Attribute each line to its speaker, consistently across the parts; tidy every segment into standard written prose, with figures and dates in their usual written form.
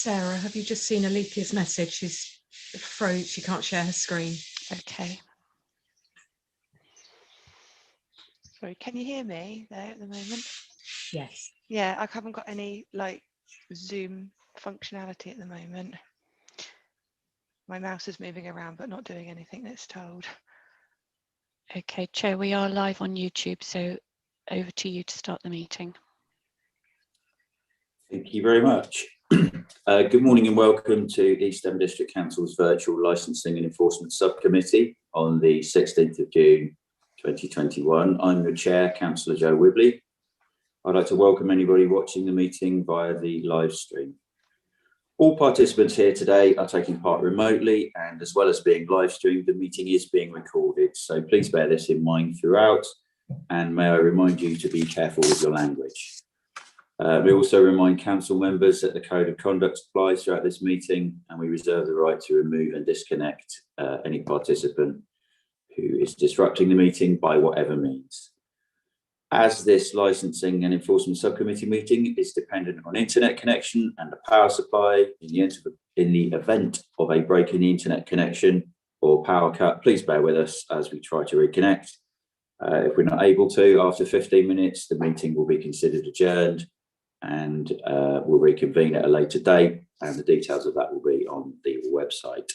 Speaker 1: Sarah, have you just seen Alethea's message? She's froze, she can't share her screen.
Speaker 2: Okay. Sorry, can you hear me there at the moment?
Speaker 1: Yes.
Speaker 2: Yeah, I haven't got any like Zoom functionality at the moment. My mouse is moving around but not doing anything that's told.
Speaker 3: Okay, Chair, we are live on YouTube, so over to you to start the meeting.
Speaker 4: Thank you very much. Good morning and welcome to East End District Council's virtual licensing and enforcement subcommittee on the 16th of June 2021. I'm your chair, Councillor Joe Wibley. I'd like to welcome anybody watching the meeting via the live stream. All participants here today are taking part remotely, and as well as being live streamed, the meeting is being recorded. So please bear this in mind throughout, and may I remind you to be careful with your language. We also remind council members that the code of conduct applies throughout this meeting, and we reserve the right to remove and disconnect any participant who is disrupting the meeting by whatever means. As this licensing and enforcement subcommittee meeting is dependent on internet connection and a power supply, in the event of a break in the internet connection or power cut, please bear with us as we try to reconnect. If we're not able to, after 15 minutes, the meeting will be considered adjourned, and we'll reconvene at a later date, and the details of that will be on the website.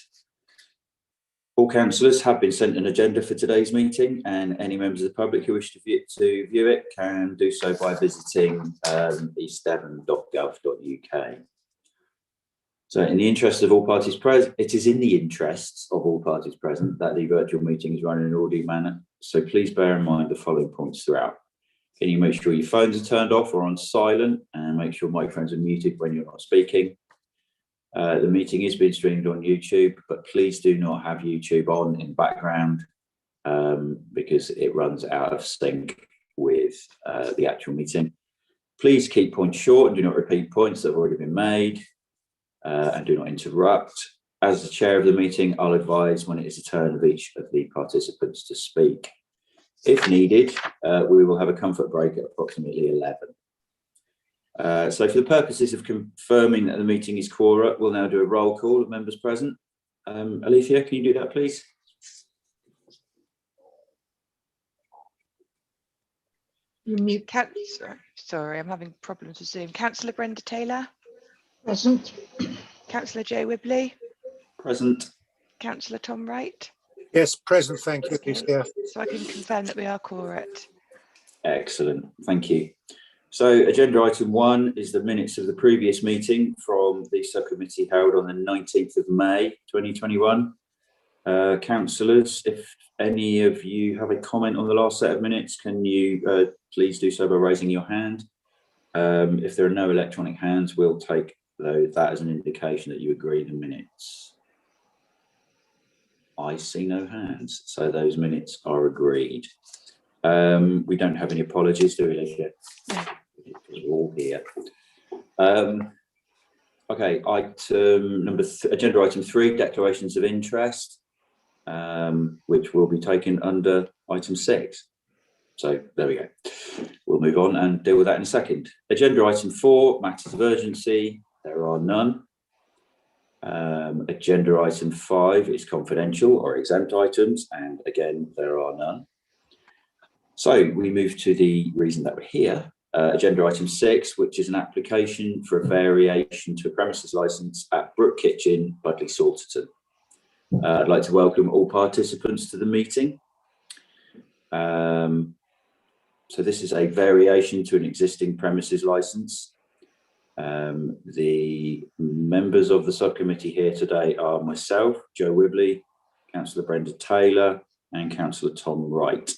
Speaker 4: All councillors have been sent an agenda for today's meeting, and any members of the public who wish to view it can do so by visiting eastdevon.gov.uk. So in the interest of all parties present, it is in the interests of all parties present that the virtual meeting is run in an orderly manner. So please bear in mind the following points throughout. Can you make sure your phones are turned off or on silent, and make sure microphones are muted when you're not speaking? The meeting is being streamed on YouTube, but please do not have YouTube on in the background because it runs out of sync with the actual meeting. Please keep points short and do not repeat points that have already been made, and do not interrupt. As the chair of the meeting, I'll advise when it is the turn of each of the participants to speak. If needed, we will have a comfort break at approximately 11. So for the purposes of confirming that the meeting is quora, we'll now do a roll call of members present. Alethea, can you do that, please?
Speaker 2: You mute. Sorry, I'm having problems with Zoom. Councillor Brenda Taylor.
Speaker 5: Present.
Speaker 2: Councillor Joe Wibley.
Speaker 4: Present.
Speaker 2: Councillor Tom Wright.
Speaker 5: Yes, present, thank you.
Speaker 2: Okay. So I can confirm that we are quorate.
Speaker 4: Excellent, thank you. So agenda item 1 is the minutes of the previous meeting from the subcommittee held on the 19th of May 2021. Councillors, if any of you have a comment on the last set of minutes, can you please do so by raising your hand? If there are no electronic hands, we'll take that as an indication that you agree the minutes. I see no hands, so those minutes are agreed. We don't have any apologies, do we, Alicia?
Speaker 2: No.
Speaker 4: We're all here. Okay, agenda item 3, declarations of interest, which will be taken under item 6. So there we go. We'll move on and deal with that in a second. Agenda item 4, matters of urgency. There are none. Agenda item 5 is confidential or exempt items, and again, there are none. So we move to the reason that we're here. Agenda item 6, which is an application for a variation to a premises licence at Brook Kitchen, Budley Salterton. I'd like to welcome all participants to the meeting. So this is a variation to an existing premises licence. The members of the subcommittee here today are myself, Joe Wibley, Councillor Brenda Taylor, and Councillor Tom Wright.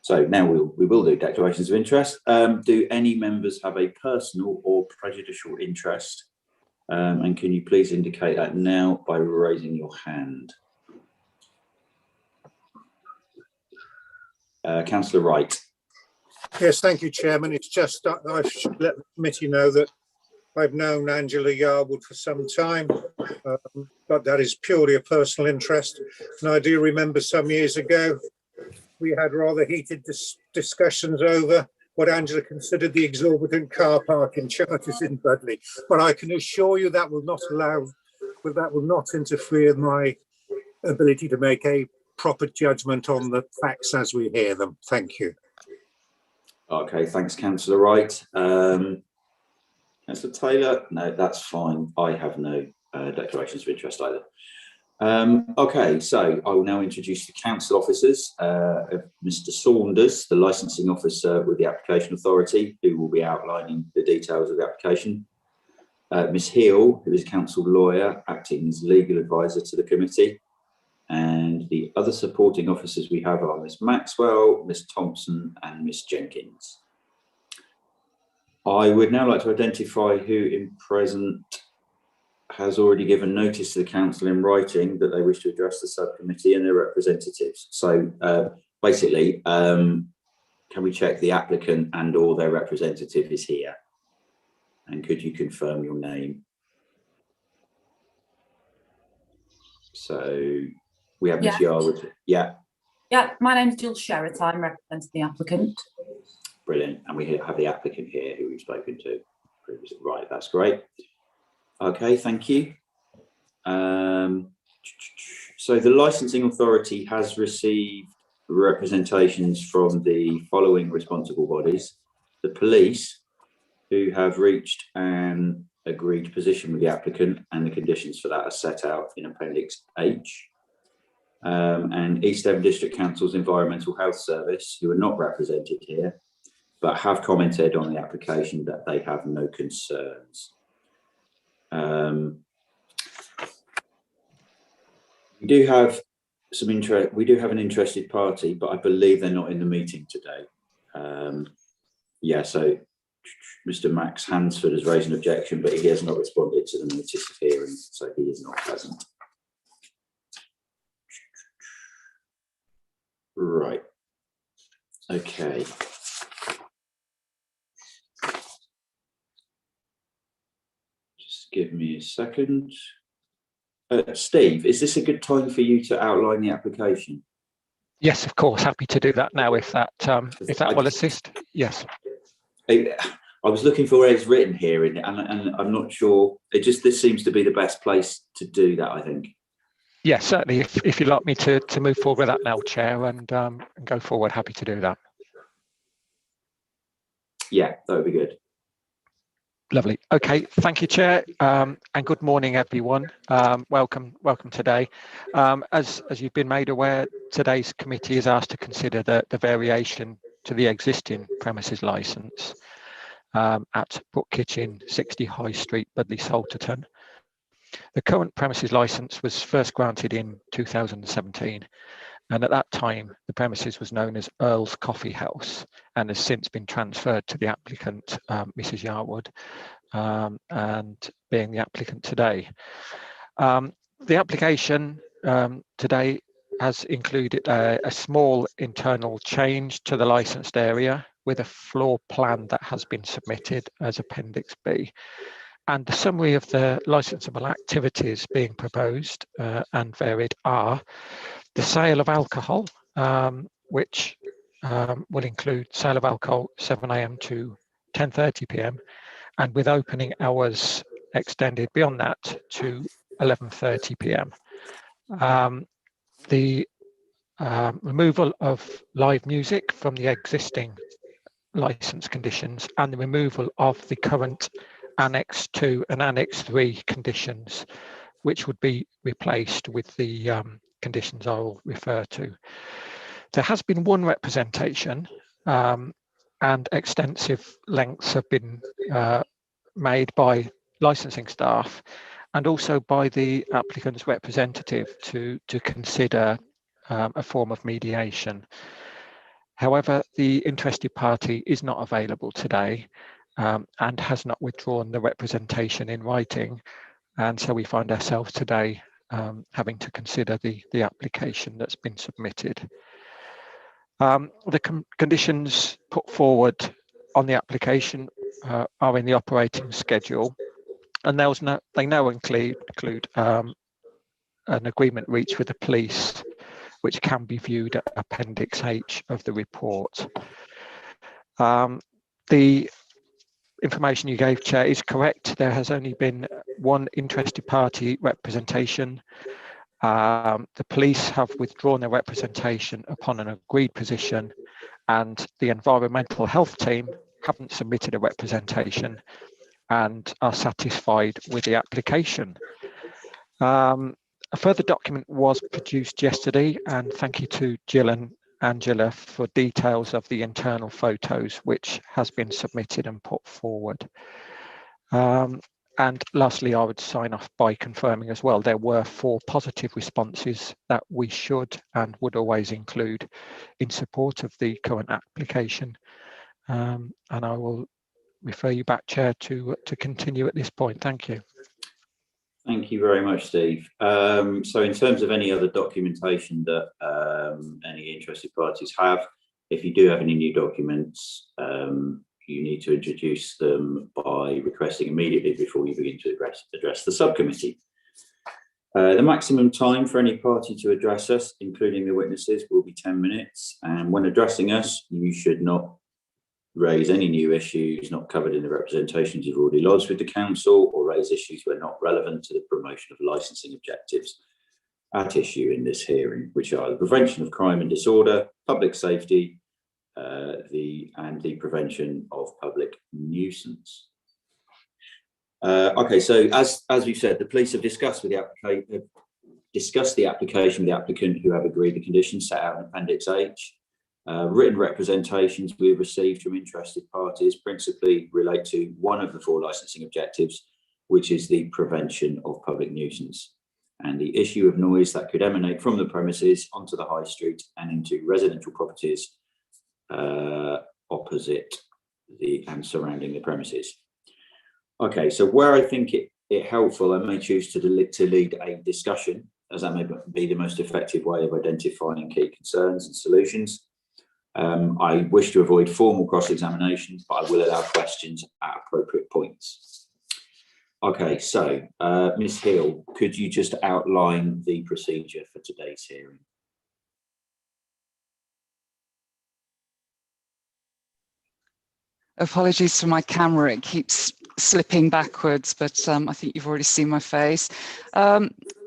Speaker 4: So now we will do declarations of interest. Do any members have a personal or prejudicial interest? And can you please indicate that now by raising your hand? Councillor Wright.
Speaker 5: Yes, thank you, Chairman. It's just that I should let the committee know that I've known Angela Yarwood for some time, but that is purely a personal interest. And I do remember some years ago, we had rather heated discussions over what Angela considered the exorbitant car parking charges in Budley. But I can assure you that will not interfere with my ability to make a proper judgment on the facts as we hear them. Thank you.
Speaker 4: Okay, thanks, Councillor Wright. Councillor Taylor, no, that's fine. I have no declarations of interest either. Okay, so I will now introduce the council officers. Mr. Saunders, the licensing officer with the application authority, who will be outlining the details of the application. Ms. Hill, who is council lawyer, acting as legal advisor to the committee. And the other supporting officers we have are Ms. Maxwell, Ms. Thompson, and Ms. Jenkins. I would now like to identify who in present has already given notice to the council in writing that they wish to address the subcommittee and their representatives. So basically, can we check the applicant and or their representative is here? And could you confirm your name? So we have Ms. Yarwood. Yeah.
Speaker 6: Yeah, my name's Jill Sherritt. I'm representing the applicant.
Speaker 4: Brilliant. And we have the applicant here who we've spoken to previously. Right, that's great. Okay, thank you. So the licensing authority has received representations from the following responsible bodies: the police, who have reached an agreed position with the applicant, and the conditions for that are set out in Appendix H. And East Devon District Council's Environmental Health Service, who are not represented here, but have commented on the application that they have no concerns. We do have some interest. We do have an interested party, but I believe they're not in the meeting today. Yeah, so Mr. Max Hansford has raised an objection, but he has not responded to the notice of hearing, so he is not present. Right. Okay. Just give me a second. Steve, is this a good time for you to outline the application?
Speaker 7: Yes, of course. Happy to do that now if that will assist. Yes.
Speaker 4: I was looking for where it's written here, and I'm not sure. This seems to be the best place to do that, I think.
Speaker 7: Yes, certainly. If you'd like me to move forward with that now, Chair, and go forward, happy to do that. Yeah,
Speaker 4: that would be good.
Speaker 7: Lovely. Okay, thank you, Chair, and good morning, everyone. Welcome today. As you've been made aware, today's committee is asked to consider the variation to the existing premises licence at Brook Kitchen, 60 High Street, Budley, Salterton. The current premises licence was first granted in 2017, and at that time the premises was known as Earl's Coffee House and has since been transferred to the applicant, Mrs. Yarwood, and being the applicant today. The application today has included a small internal change to the licensed area with a floor plan that has been submitted as Appendix B. And the summary of the licensable activities being proposed and varied are the sale of alcohol, which will include sale of alcohol 7 AM to 10:30 PM, and with opening hours extended beyond that to 11:30 PM. The removal of live music from the existing license conditions and the removal of the current Annex 2 and Annex 3 conditions, which would be replaced with the conditions I will refer to. There has been one representation and extensive lengths have been made by licensing staff and also by the applicant's representative to consider a form of mediation. However, the interested party is not available today and has not withdrawn the representation in writing, and so we find ourselves today having to consider the application that's been submitted. The conditions put forward on the application are in the operating schedule, and they now include an agreement reached with the police, which can be viewed at Appendix H of the report. The information you gave, Chair, is correct. There has only been one interested party representation. The police have withdrawn their representation upon an agreed position, and the environmental health team haven't submitted a representation and are satisfied with the application. A further document was produced yesterday, and thank you to Jill and Angela for details of the internal photos, which has been submitted and put forward. And lastly, I would sign off by confirming as well, there were 4 positive responses that we should and would always include in support of the current application. And I will refer you back, Chair, to continue at this point. Thank you.
Speaker 4: Thank you very much, Steve. So in terms of any other documentation that any interested parties have, if you do have any new documents, you need to introduce them by requesting immediately before you begin to address the subcommittee. The maximum time for any party to address us, including the witnesses, will be 10 minutes. And when addressing us, you should not raise any new issues not covered in the representations you've already lodged with the council, or raise issues where not relevant to the promotion of licensing objectives at issue in this hearing, which are the prevention of crime and disorder, public safety, and the prevention of public nuisance. Okay, so as we've said, the police have discussed the application with the applicant, who have agreed the conditions set out in Appendix H. Written representations we've received from interested parties principally relate to one of the 4 licensing objectives, which is the prevention of public nuisance, and the issue of noise that could emanate from the premises onto the high street and into residential properties opposite and surrounding the premises. Okay, so where I think it helpful, I may choose to lead a discussion, as that may be the most effective way of identifying key concerns and solutions. I wish to avoid formal cross-examinations, but I will allow questions at appropriate points. Okay, so Ms. Hill, could you just outline the procedure for today's hearing?
Speaker 8: Apologies for my camera, it keeps slipping backwards, but I think you've already seen my face.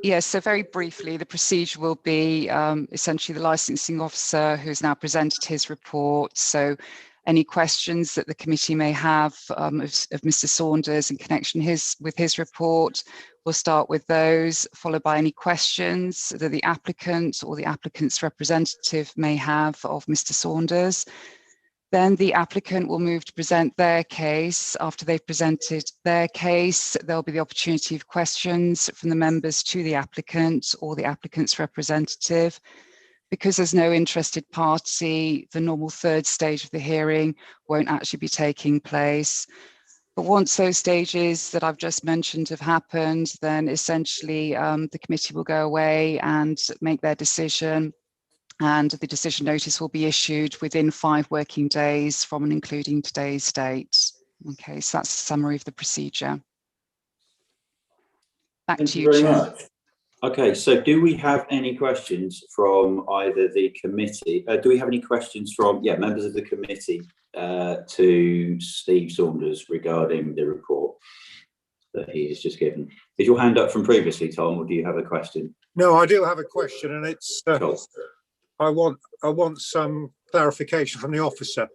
Speaker 8: Yes, so very briefly, the procedure will be essentially the licensing officer who's now presented his report. So any questions that the committee may have of Mr. Saunders in connection with his report, we'll start with those, followed by any questions that the applicant or the applicant's representative may have of Mr. Saunders. Then the applicant will move to present their case. After they've presented their case, there'll be the opportunity of questions from the members to the applicant or the applicant's representative. Because there's no interested party, the normal 3rd stage of the hearing won't actually be taking place. But once those stages that I've just mentioned have happened, then essentially the committee will go away and make their decision. And the decision notice will be issued within 5 working days from and including today's date. Okay, so that's a summary of the procedure. Back to you, Chair.
Speaker 4: Thank you very much. Okay, so do we have any questions from either the committee? Do we have any questions from members of the committee to Steve Saunders regarding the report that he has just given? Is your hand up from previously, Tom, or do you have a question?
Speaker 5: No, I do have a question, and it's
Speaker 4: Cool.
Speaker 5: I want some clarification from the officer.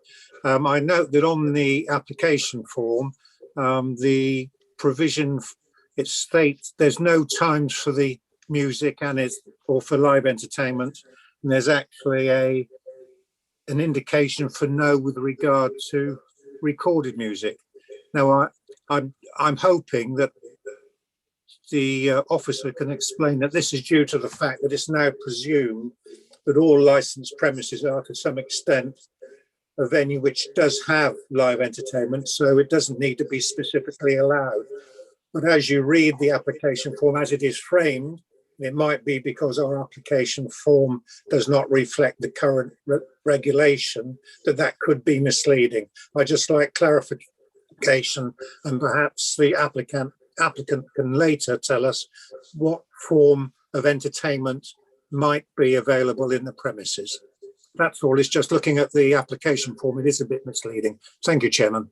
Speaker 5: I note that on the application form, the provision, it states there's no times for the music or for live entertainment, and there's actually an indication for no with regard to recorded music. Now, I'm hoping that the officer can explain that this is due to the fact that it's now presumed that all licensed premises are to some extent a venue which does have live entertainment, so it doesn't need to be specifically allowed. But as you read the application form as it is framed, it might be because our application form does not reflect the current regulation that could be misleading. I just like clarification, and perhaps the applicant can later tell us what form of entertainment might be available in the premises. That's all. It's just looking at the application form. It is a bit misleading. Thank you, Chairman.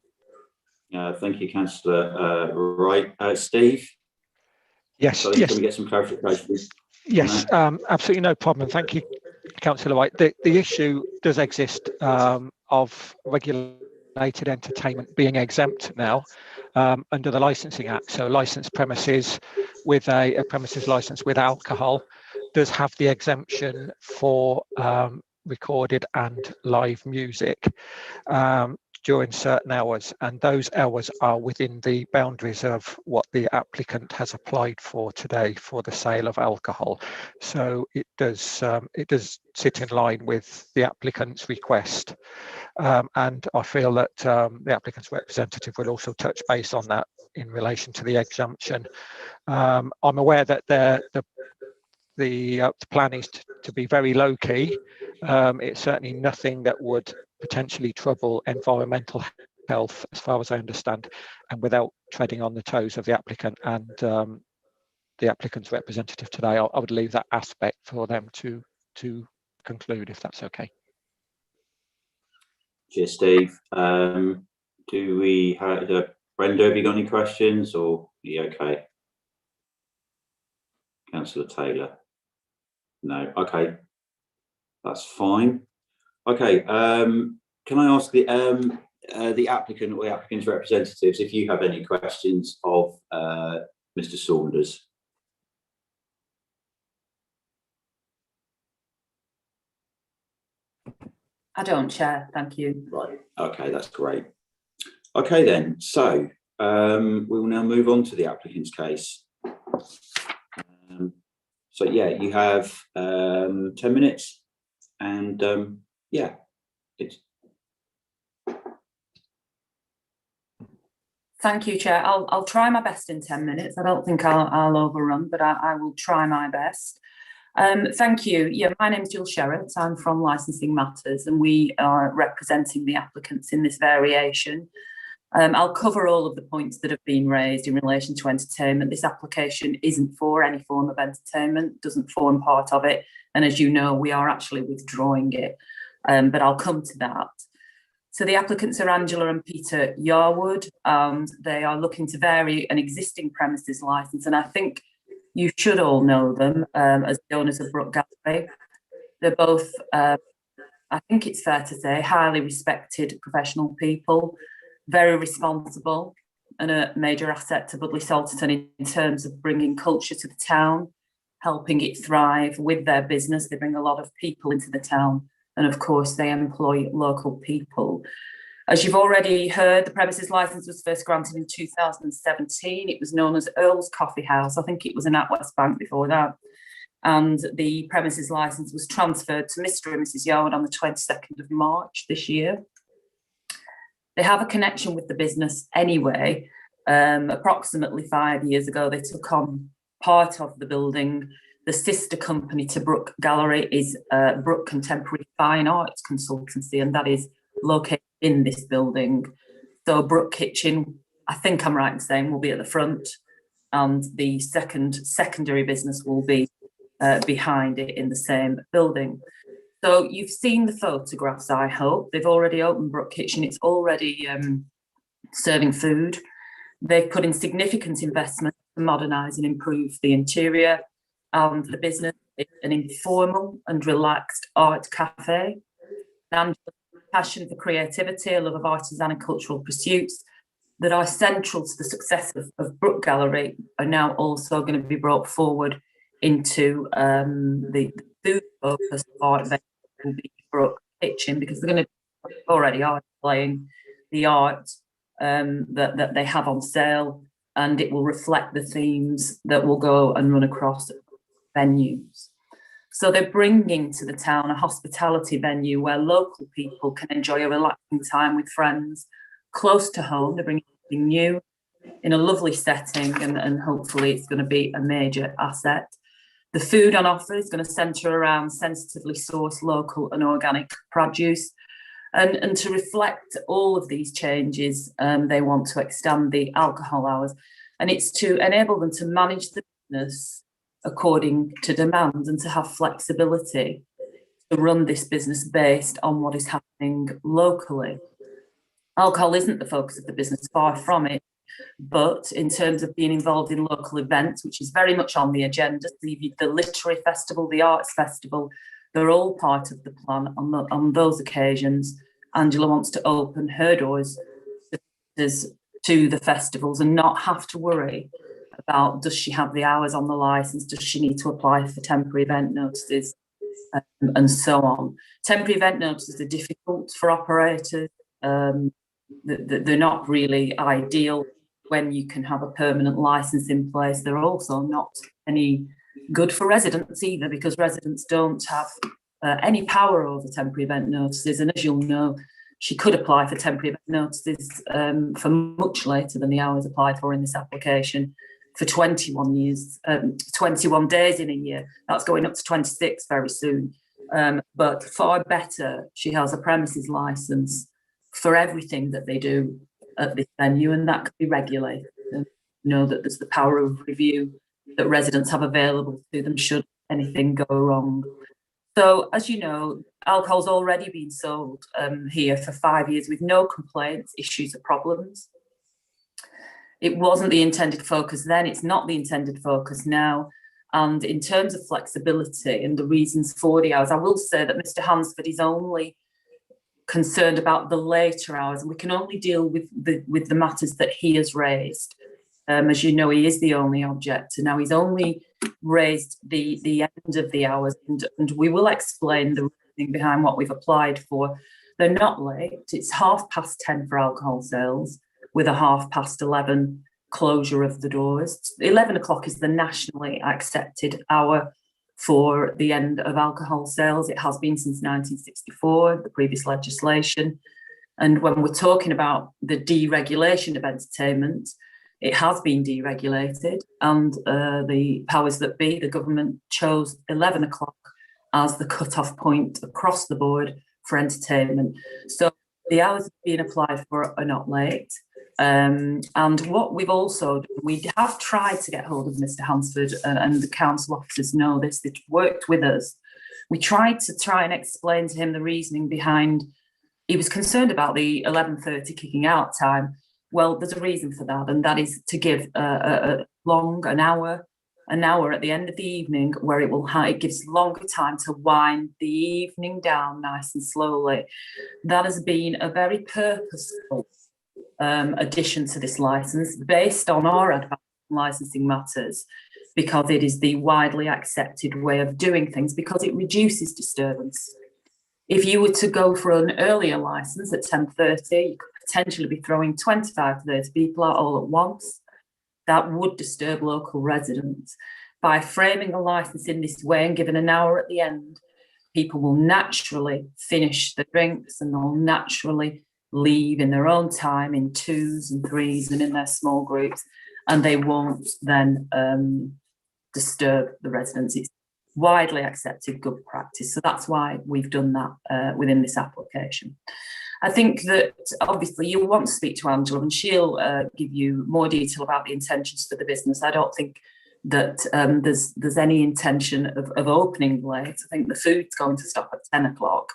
Speaker 4: Thank you, Councillor Wright. Steve?
Speaker 7: Yes,
Speaker 4: So
Speaker 7: yes.
Speaker 4: Can we get some clarification?
Speaker 7: Yes, absolutely no problem. Thank you, Councillor White. The issue does exist of regulated entertainment being exempt now under the Licensing Act. So licensed premises with a premises license with alcohol does have the exemption for recorded and live music during certain hours, and those hours are within the boundaries of what the applicant has applied for today for the sale of alcohol. So it does sit in line with the applicant's request, and I feel that the applicant's representative will also touch base on that in relation to the exemption. I'm aware that the plan is to be very low key. It's certainly nothing that would potentially trouble environmental health, as far as I understand, and without treading on the toes of the applicant and the applicant's representative today, I would leave that aspect for them to conclude, if that's okay.
Speaker 4: Cheers, Steve. Do we have Brenda? Have you got any questions, or are you okay? Councillor Taylor? No. Okay, that's fine. Okay. Can I ask the applicant or the applicant's representatives if you have any questions of Mr. Saunders?
Speaker 6: I don't, Chair. Thank you.
Speaker 4: Right. Okay, that's great. Okay then. So we will now move on to the applicant's case. So yeah, you have 10 minutes, and yeah, it's.
Speaker 6: Thank you, Chair. I'll try my best in 10 minutes. I don't think I'll overrun, but I will try my best. Thank you. Yeah, my name is Jill Sherratt. I'm from Licensing Matters, and we are representing the applicants in this variation. I'll cover all of the points that have been raised in relation to entertainment. This application isn't for any form of entertainment, doesn't form part of it. And as you know, we are actually withdrawing it, but I'll come to that. So the applicants are Angela and Peter Yarwood, and they are looking to vary an existing premises licence. And I think you should all know them as the owners of Brook Gallery. They're both, I think it's fair to say, highly respected professional people, very responsible, and a major asset to Budleigh Salterton in terms of bringing culture to the town, helping it thrive with their business. They bring a lot of people into the town, and of course they employ local people. As you've already heard, the premises licence was first granted in 2017. It was known as Earl's Coffee House. I think it was an NatWest Bank before that. And the premises licence was transferred to Mr. and Mrs. Yarwood on the 22nd of March this year. They have a connection with the business anyway. Approximately 5 years ago, they took on part of the building. The sister company to Brook Gallery is Brook Contemporary Fine Arts Consultancy, and that is located in this building. So Brook Kitchen, I think I'm right in saying, will be at the front, and the secondary business will be behind it in the same building. So you've seen the photographs, I hope. They've already opened Brook Kitchen. It's already serving food. They've put in significant investment to modernise and improve the interior. And the business is an informal and relaxed art cafe. And passion for creativity, a love of artisan and cultural pursuits that are central to the success of Brook Gallery are now also going to be brought forward into the food focus of art event will be Brook Kitchen, because they're going to already are displaying the art that they have on sale, and it will reflect the themes that will go and run across venues. So they're bringing to the town a hospitality venue where local people can enjoy a relaxing time with friends close to home. They're bringing something new in a lovely setting, and hopefully it's going to be a major asset. The food on offer is going to centre around sensitively sourced local and organic produce. And to reflect all of these changes, they want to extend the alcohol hours. And it's to enable them to manage the business according to demand and to have flexibility. to run this business based on what is happening locally. Alcohol isn't the focus of the business, far from it. But in terms of being involved in local events, which is very much on the agenda, the literary festival, the arts festival, they're all part of the plan on those occasions. Angela wants to open her doors to the festivals and not have to worry about, does she have the hours on the licence, does she need to apply for temporary event notices, and so on. Temporary event notices are difficult for operators. They're not really ideal when you can have a permanent licence in place. They're also not any good for residents either, because residents don't have any power over temporary event notices. And as you'll know, she could apply for temporary event notices for much later than the hours applied for in this application, for 21 years, 21 days in a year. That's going up to 26 very soon. But far better, she has a premises licence for everything that they do at this venue, and that could be regulated. And know that there's the power of review that residents have available to them should anything go wrong. So, as you know, alcohol's already been sold here for 5 years with no complaints, issues or problems. It wasn't the intended focus then, it's not the intended focus now. And in terms of flexibility and the reasons for the hours, I will say that Mr. Hansford is only concerned about the later hours, and we can only deal with the matters that he has raised. As you know, he is the only objector. Now he's only raised the end of the hours, and we will explain the reasoning behind what we've applied for. They're not late. It's 10:30 for alcohol sales with a 11:30 closure of the doors. 11 o'clock is the nationally accepted hour for the end of alcohol sales. It has been since 1964, the previous legislation. And when we're talking about the deregulation of entertainment, it has been deregulated, and the powers that be, the government, chose 11 o'clock as the cut-off point across the board for entertainment. So the hours being applied for are not late. And what we've also done, we have tried to get hold of Mr. Hansford, and the council officers know this, they've worked with us. We tried to try and explain to him the reasoning behind, he was concerned about the 11:30 kicking out time. Well, there's a reason for that, and that is to give an hour at the end of the evening, where it gives longer time to wind the evening down nice and slowly. That has been a very purposeful addition to this licence, based on our advice on licensing matters, because it is the widely accepted way of doing things, because it reduces disturbance. If you were to go for an earlier licence at 10:30, you could potentially be throwing 25 to 30 people out all at once. That would disturb local residents. By framing a licence in this way and giving an hour at the end, people will naturally finish the drinks, and they'll naturally leave in their own time, in 2s and 3s and in their small groups, and they won't then disturb the residents. It's widely accepted good practice. So that's why we've done that within this application. I think that obviously you'll want to speak to Angela, and she'll give you more detail about the intentions for the business. I don't think that there's any intention of opening late. I think the food's going to stop at 10 o'clock.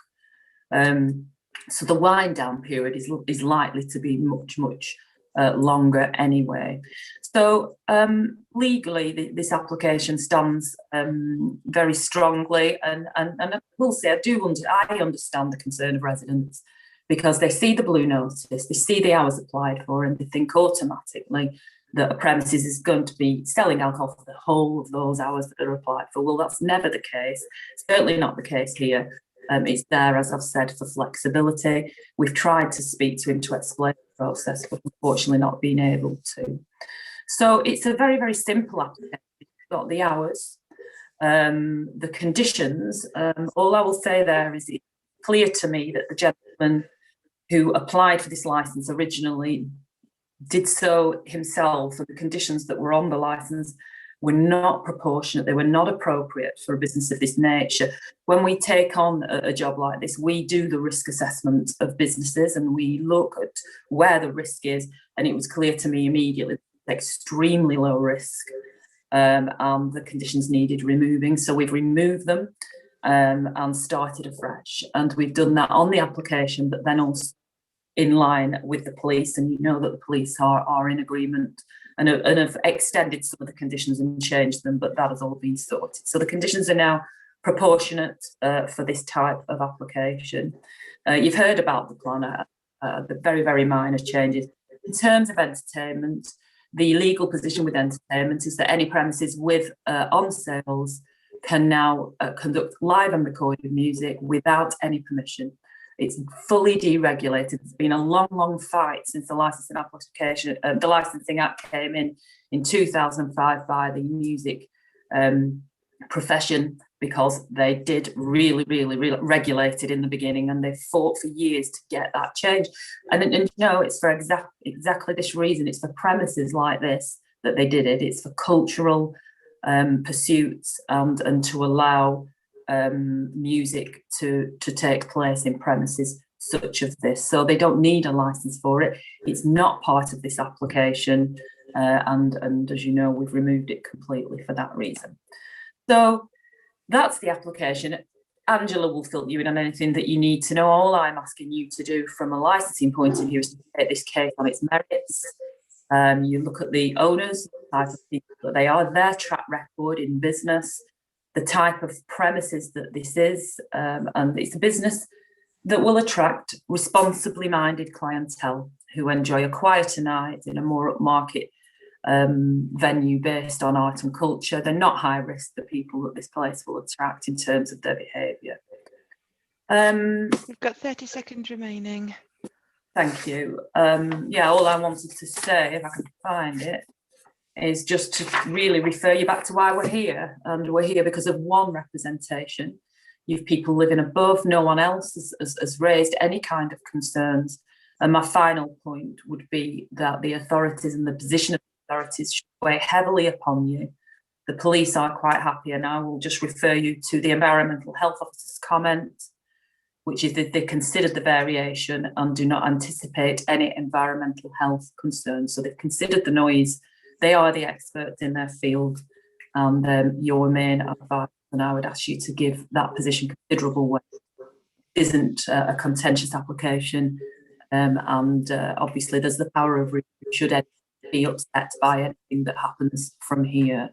Speaker 6: So the wind down period is likely to be much longer anyway. So legally, this application stands very strongly, and I will say I understand the concern of residents, because they see the blue notice, they see the hours applied for, and they think automatically that a premises is going to be selling alcohol for the whole of those hours that are applied for. Well, that's never the case. Certainly not the case here. It's there, as I've said, for flexibility. We've tried to speak to him to explain the process, but unfortunately not been able to. So it's a very, very simple application. We've got the hours, the conditions. All I will say there is it's clear to me that the gentleman who applied for this licence originally did so himself, and the conditions that were on the licence were not proportionate, they were not appropriate for a business of this nature. When we take on a job like this, we do the risk assessment of businesses, and we look at where the risk is, and it was clear to me immediately extremely low risk, and the conditions needed removing. So we've removed them. and started afresh. And we've done that on the application, but then also in line with the police. And you know that the police are in agreement and have extended some of the conditions and changed them, but that has all been sorted. So the conditions are now proportionate for this type of application. You've heard about the plan, the very, very minor changes. In terms of entertainment, the legal position with entertainment is that any premises with on sales can now conduct live and recorded music without any permission. It's fully deregulated. It's been a long, long fight since the licensing application, the Licensing Act came in 2005 by the music profession, because they did really regulate it in the beginning, and they fought for years to get that change. And you know, it's for exactly this reason. It's for premises like this that they did it. It's for cultural pursuits and to allow music to take place in premises such as this. So they don't need a license for it. It's not part of this application, and as you know, we've removed it completely for that reason. So that's the application. Angela will fill you in on anything that you need to know. All I'm asking you to do from a licensing point of view is to take this case on its merits. You look at the owners, the type of people that they are, their track record in business, the type of premises that this is, and it's a business that will attract responsibly minded clientele who enjoy a quieter night in a more upmarket venue based on art and culture. They're not high risk, the people that this place will attract in terms of their behaviour.
Speaker 2: We've got 30 seconds remaining.
Speaker 6: Thank you. Yeah, all I wanted to say, if I can find it, is just to really refer you back to why we're here. And we're here because of one representation. You've people living above, no one else has raised any kind of concerns. And my final point would be that the authorities and the position of the authorities should weigh heavily upon you. The police are quite happy, and I will just refer you to the Environmental Health Officer's comment, which is that they considered the variation and do not anticipate any environmental health concerns. So they've considered the noise. They are the experts in their field, and your main advice, and I would ask you to give that position considerable weight. It isn't a contentious application, and obviously there's the power of review should anyone be upset by anything that happens from here.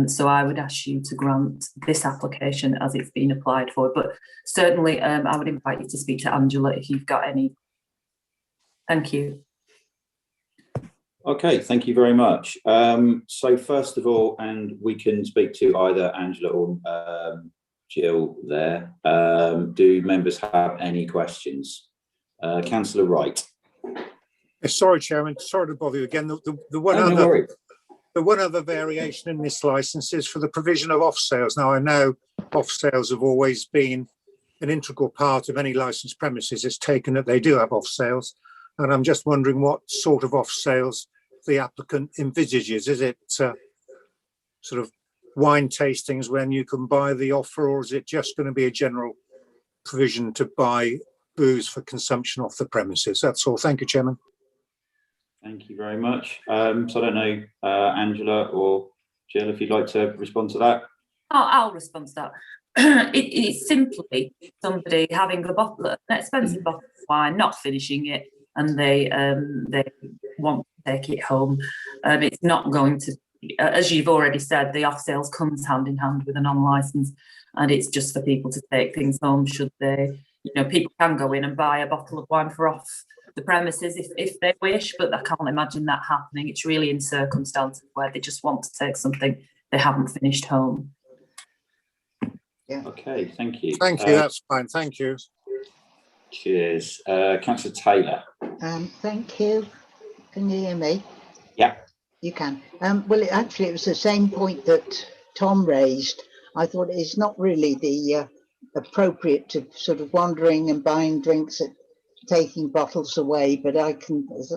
Speaker 6: So I would ask you to grant this application as it's been applied for, but certainly I would invite you to speak to Angela if you've got any. Thank you.
Speaker 4: Okay, thank you very much. So first of all, and we can speak to either Angela or Jill there. Do members have any questions? Councillor Wright.
Speaker 5: Sorry, Chairman, sorry to bother you again. The one other variation in this licence is for the provision of off sales. Now, I know off sales have always been an integral part of any licensed premises. It's taken that they do have off sales, and I'm just wondering what sort of off sales the applicant envisages. Is it sort of wine tastings when you can buy the offer, or is it just going to be a general provision to buy booze for consumption off the premises? That's all. Thank you, Chairman.
Speaker 4: Thank you very much. So I don't know, Angela or Jill, if you'd like to respond to that.
Speaker 6: I'll respond to that. It's simply somebody having a bottle, an expensive bottle of wine, not finishing it, and they want to take it home. It's not going to, as you've already said, the off sales comes hand in hand with a non-license, and it's just for people to take things home should they, you know, people can go in and buy a bottle of wine for off the premises if they wish, but I can't imagine that happening. It's really in circumstances where they just want to take something they haven't finished home.
Speaker 9: Yeah.
Speaker 4: Okay, thank you.
Speaker 5: Thank you, that's fine, thank you.
Speaker 4: Cheers. Councillor Taylor.
Speaker 9: Thank you. Can you hear me?
Speaker 4: Yeah.
Speaker 9: You can. Well, it was the same point that Tom raised. I thought it's not really the appropriate to sort of wandering and buying drinks at taking bottles away, but I can, as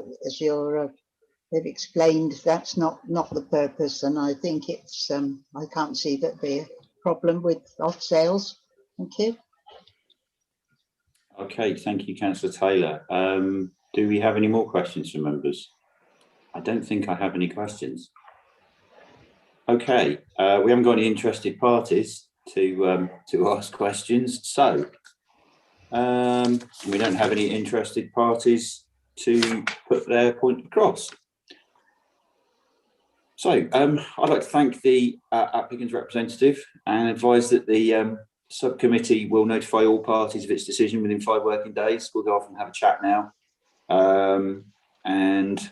Speaker 9: they've explained, that's not the purpose, and I think it's I can't see that be a problem with off sales. Thank you.
Speaker 4: Okay, thank you, Councillor Taylor. Do we have any more questions from members? I don't think I have any questions. Okay, we haven't got any interested parties, to ask questions. So we don't have any interested parties to put their point across. So I'd like to thank the applicant's representative and advise that the subcommittee will notify all parties of its decision within 5 working days. We'll go off and have a chat now. And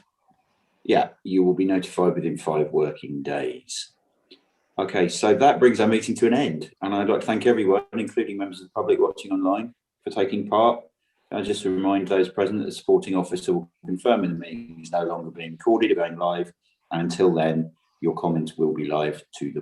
Speaker 4: yeah, you will be notified within 5 working days. Okay, so that brings our meeting to an end. And I'd like to thank everyone, including members of the public watching online, for taking part. I'll just remind those present that the supporting officer will confirm in the meeting is no longer being recorded or going live. And until then, your comments will be live to the public.